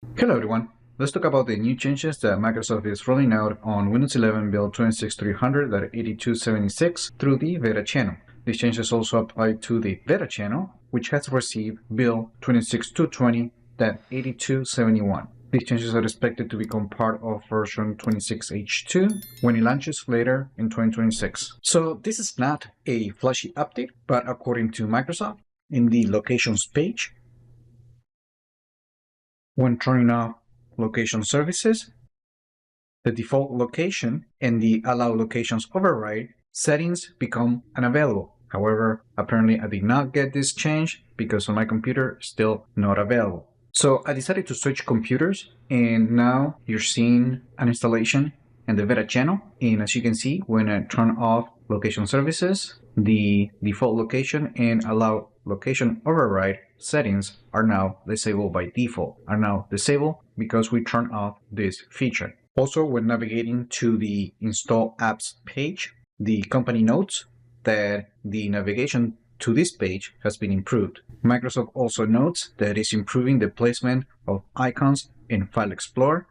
Hello everyone, let's talk about the new changes that Microsoft is rolling out on Windows 11 build 26300.8276 through the beta channel. These changes also apply to the beta channel, which has received build 26220.8271. These changes are expected to become part of version 26H2 when it launches later in 2026. So this is not a flashy update, but according to Microsoft, in the locations page, when turning off location services, the default location and the allow locations override settings become unavailable. However, apparently I did not get this change because on my computer it's still not available. So I decided to switch computers, and now you're seeing an installation in the beta channel. And as you can see, when I turn off location services, the default location and allow location override settings are now disabled by default, are now disabled because we turn off this feature. Also, when navigating to the install apps page, the company notes that the navigation to this page has been improved. Microsoft also notes that it's improving the placement of icons in File Explorer,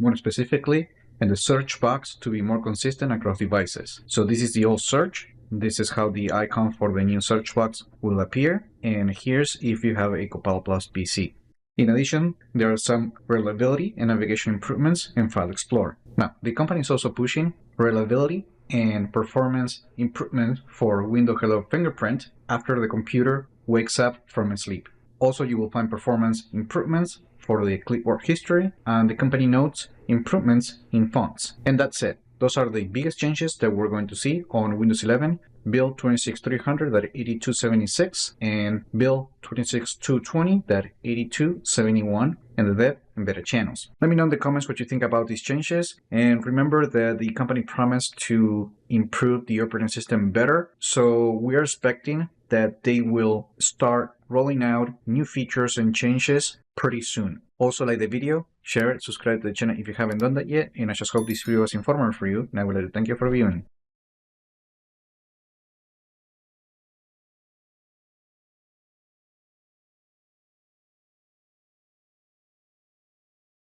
more specifically in the search box, to be more consistent across devices. So this is the old search. This is how the icon for the new search box will appear, and here's if you have a Copilot Plus PC. In addition, there are some reliability and navigation improvements in File Explorer. Now, the company is also pushing reliability and performance improvement for Windows Hello Fingerprint after the computer wakes up from sleep. Also, you will find performance improvements for the clipboard history, and the company notes improvements in fonts. And that's it. Those are the biggest changes that we're going to see on Windows 11 build 26300.8276 and build 26220.8271 in the dev and beta channels. Let me know in the comments what you think about these changes, and remember that the company promised to improve the operating system better, so we are expecting that they will start rolling out new features and changes pretty soon. Also, like the video, share it, subscribe to the channel if you haven't done that yet, and I just hope this video was informative for you, and I would like to thank you for viewing.